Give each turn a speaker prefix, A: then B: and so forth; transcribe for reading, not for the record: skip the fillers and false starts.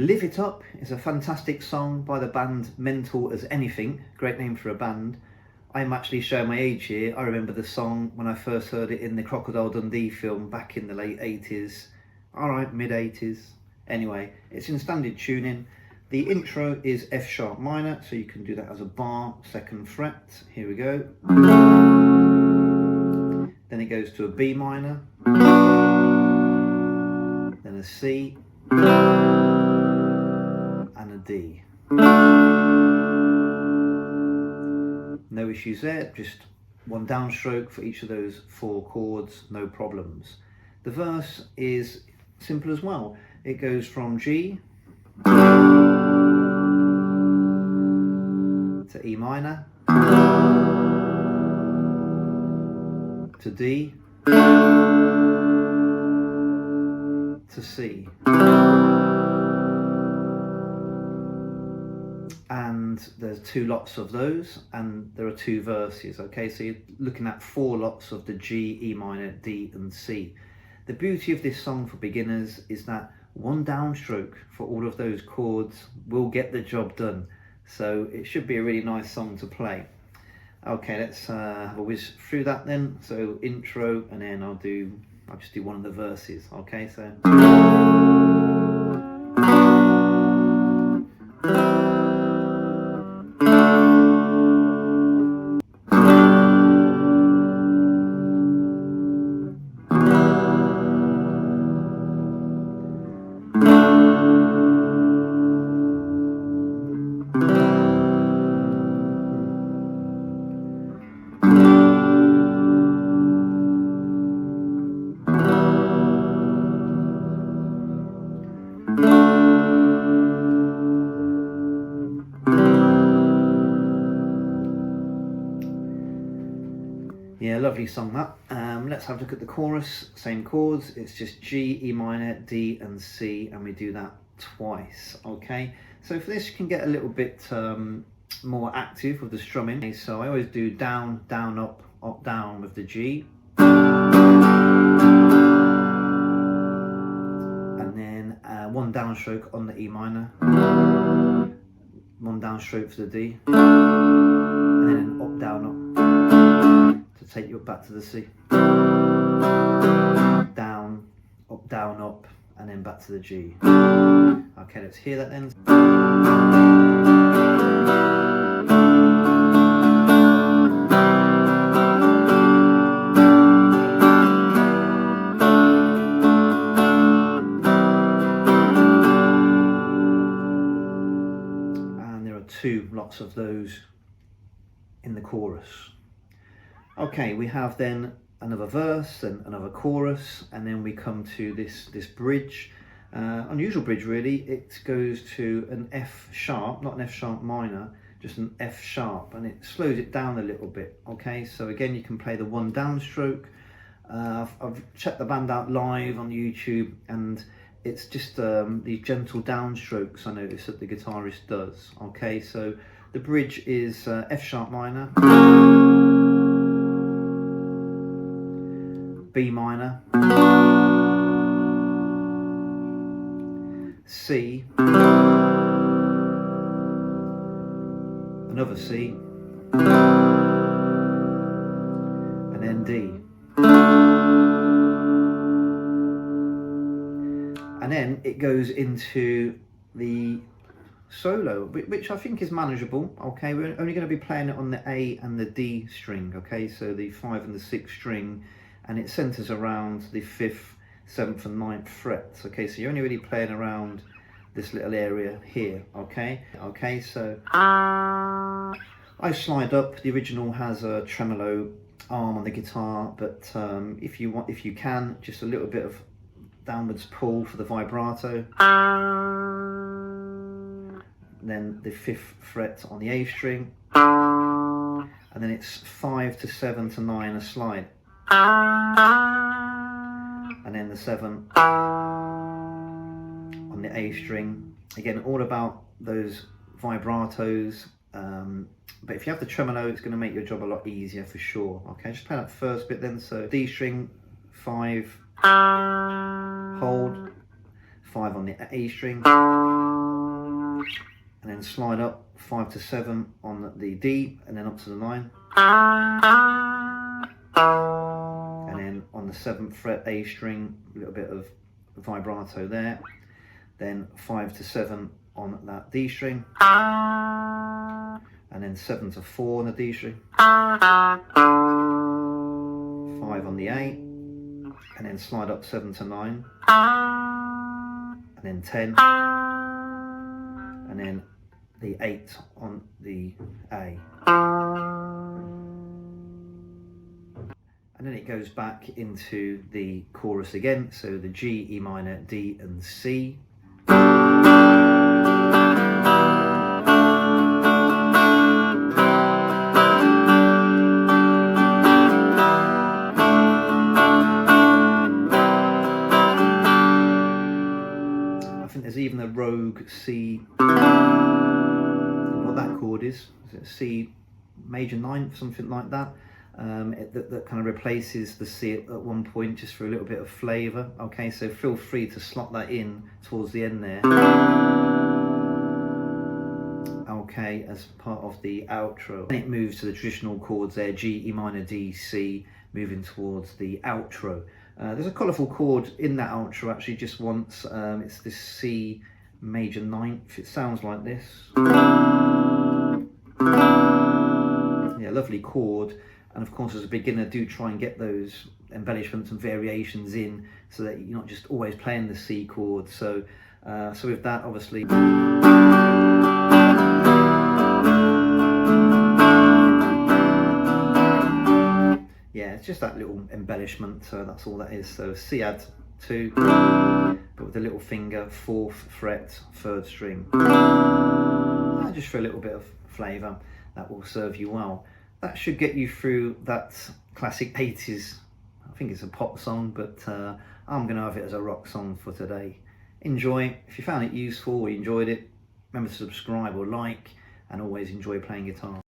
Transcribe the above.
A: Live It Up is a fantastic song by the band Mental as Anything, great name for a band. I'm actually showing my age here. I remember the song when I first heard it in the Crocodile Dundee film back in the late 80s. Alright, mid 80s. Anyway, it's in standard tuning. The intro is F sharp minor, so you can do that as a bar, 2nd fret. Here we go. Then it goes to a B minor, then a C, and a D. No issues there, just one downstroke for each of those 4 chords, no problems. The verse is simple as well. It goes from G to E minor to D to C. And there's 2 lots of those, and there are 2 verses, okay? So you're looking at 4 lots of the G, E minor, D and C. The beauty of this song for beginners is that one downstroke for all of those chords will get the job done. So it should be a really nice song to play. Okay, let's have a whiz through that then. So intro, and then I'll just do one of the verses, okay? So yeah, lovely song that. Let's have a look at the chorus. Same chords, it's just G, E minor, D and C, and we do that twice, okay? So for this you can get a little bit more active with the strumming. Okay, so I always do down, down, up, up, down with the G. And then one downstroke on the E minor. One downstroke for the D. And then up, down, up. To take you back to the C. Down, up, and then back to the G. Okay, let's hear that then. And there are 2 lots of those in the chorus. Okay, we have then another verse and another chorus, and then we come to this bridge. Unusual bridge really. It goes to an F sharp, not an F sharp minor, just an F sharp, and it slows it down a little bit. Okay, so again you can play the one downstroke. I've checked the band out live on YouTube, and it's just these gentle downstrokes I notice that the guitarist does. Okay, so the bridge is F sharp minor, B minor, C, another C, and then D. And then it goes into the solo, which I think is manageable. Okay, we're only going to be playing it on the A and the D string, okay, so the 5 and the 6 string, and it centers around the 5th, 7th and 9th frets. Okay, so you're only really playing around this little area here. Okay, so I slide up. The original has a tremolo arm on the guitar, but if you can, just a little bit of downwards pull for the vibrato. Then the 5th fret on the A string, and then it's 5 to 7 to 9 a slide, and then the 7 on the A string. Again, all about those vibratos, but if you have the tremolo, it's going to make your job a lot easier for sure. Okay, just play that first bit then. So D string, 5, hold, 5 on the A string, and then slide up 5 to 7 on the D, and then up to the 9. And then on the 7th fret A string, a little bit of vibrato there. Then 5 to 7 on that D string. And then 7 to 4 on the D string. 5 on the A. And then slide up 7 to 9. And then 10. And then the 8 on the A. And then it goes back into the chorus again, so the G, E minor, D and C. I think there's even a rogue C. I don't know what that chord is it C major 9th, something like that? That kind of replaces the C at one point, just for a little bit of flavour. Okay, so feel free to slot that in towards the end there. Okay, as part of the outro. And it moves to the traditional chords there, G, E minor, D, C, moving towards the outro. There's a colourful chord in that outro actually just once. It's this C major 9th. It sounds like this. Yeah, lovely chord. And of course, as a beginner, do try and get those embellishments and variations in, so that you're not just always playing the C chord. So with that, obviously, yeah, it's just that little embellishment. So that's all that is. So C add 2, but with the little finger, 4th fret, 3rd string, just for a little bit of flavour. That will serve you well. That should get you through that classic 80s, I think it's a pop song, but I'm going to have it as a rock song for today. Enjoy. If you found it useful or you enjoyed it, remember to subscribe or like, and always enjoy playing guitar.